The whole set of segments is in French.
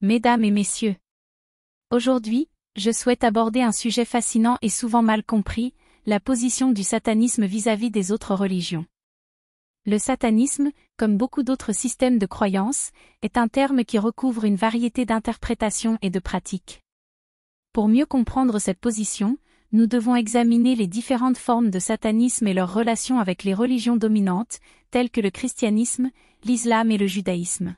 Mesdames et messieurs, aujourd'hui, je souhaite aborder un sujet fascinant et souvent mal compris, la position du satanisme vis-à-vis des autres religions. Le satanisme, comme beaucoup d'autres systèmes de croyance, est un terme qui recouvre une variété d'interprétations et de pratiques. Pour mieux comprendre cette position, nous devons examiner les différentes formes de satanisme et leurs relations avec les religions dominantes, telles que le christianisme, l'islam et le judaïsme.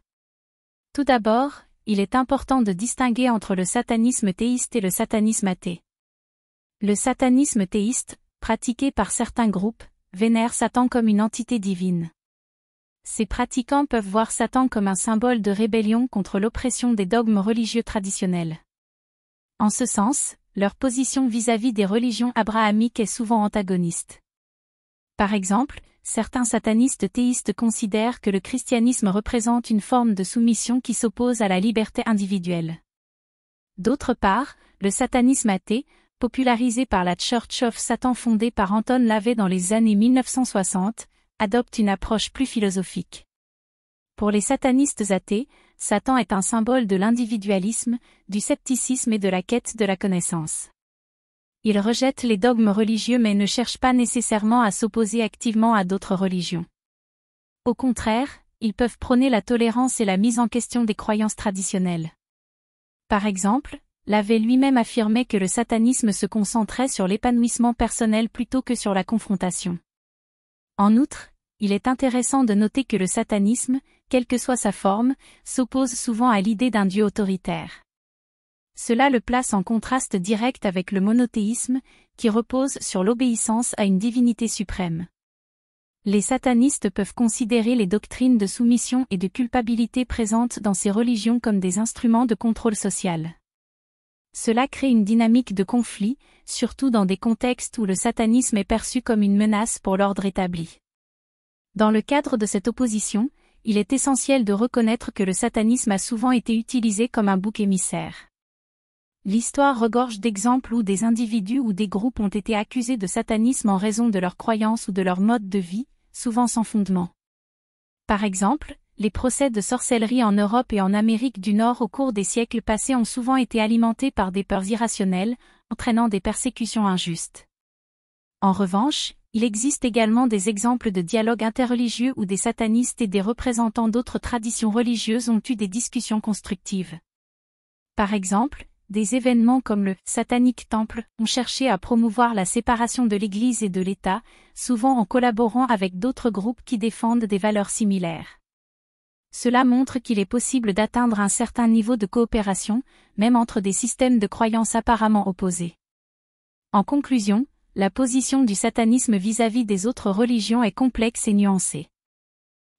Tout d'abord, il est important de distinguer entre le satanisme théiste et le satanisme athée. Le satanisme théiste, pratiqué par certains groupes, vénère Satan comme une entité divine. Ces pratiquants peuvent voir Satan comme un symbole de rébellion contre l'oppression des dogmes religieux traditionnels. En ce sens, leur position vis-à-vis des religions abrahamiques est souvent antagoniste. Par exemple, certains satanistes théistes considèrent que le christianisme représente une forme de soumission qui s'oppose à la liberté individuelle. D'autre part, le satanisme athée, popularisé par la Church of Satan fondée par Anton LaVey dans les années 1960, adopte une approche plus philosophique. Pour les satanistes athées, Satan est un symbole de l'individualisme, du scepticisme et de la quête de la connaissance. Ils rejettent les dogmes religieux mais ne cherchent pas nécessairement à s'opposer activement à d'autres religions. Au contraire, ils peuvent prôner la tolérance et la mise en question des croyances traditionnelles. Par exemple, LaVey lui-même affirmait que le satanisme se concentrait sur l'épanouissement personnel plutôt que sur la confrontation. En outre, il est intéressant de noter que le satanisme, quelle que soit sa forme, s'oppose souvent à l'idée d'un dieu autoritaire. Cela le place en contraste direct avec le monothéisme, qui repose sur l'obéissance à une divinité suprême. Les satanistes peuvent considérer les doctrines de soumission et de culpabilité présentes dans ces religions comme des instruments de contrôle social. Cela crée une dynamique de conflit, surtout dans des contextes où le satanisme est perçu comme une menace pour l'ordre établi. Dans le cadre de cette opposition, il est essentiel de reconnaître que le satanisme a souvent été utilisé comme un bouc émissaire. L'histoire regorge d'exemples où des individus ou des groupes ont été accusés de satanisme en raison de leurs croyances ou de leur mode de vie, souvent sans fondement. Par exemple, les procès de sorcellerie en Europe et en Amérique du Nord au cours des siècles passés ont souvent été alimentés par des peurs irrationnelles, entraînant des persécutions injustes. En revanche, il existe également des exemples de dialogues interreligieux où des satanistes et des représentants d'autres traditions religieuses ont eu des discussions constructives. Par exemple, des événements comme le « Satanic Temple » ont cherché à promouvoir la séparation de l'Église et de l'État, souvent en collaborant avec d'autres groupes qui défendent des valeurs similaires. Cela montre qu'il est possible d'atteindre un certain niveau de coopération, même entre des systèmes de croyances apparemment opposés. En conclusion, la position du satanisme vis-à-vis des autres religions est complexe et nuancée.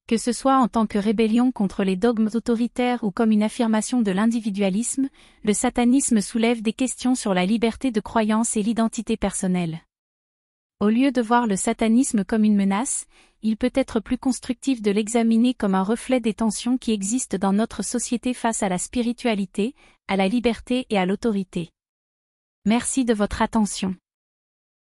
Que ce soit en tant que rébellion contre les dogmes autoritaires ou comme une affirmation de l'individualisme, le satanisme soulève des questions sur la liberté de croyance et l'identité personnelle. Au lieu de voir le satanisme comme une menace, il peut être plus constructif de l'examiner comme un reflet des tensions qui existent dans notre société face à la spiritualité, à la liberté et à l'autorité. Merci de votre attention.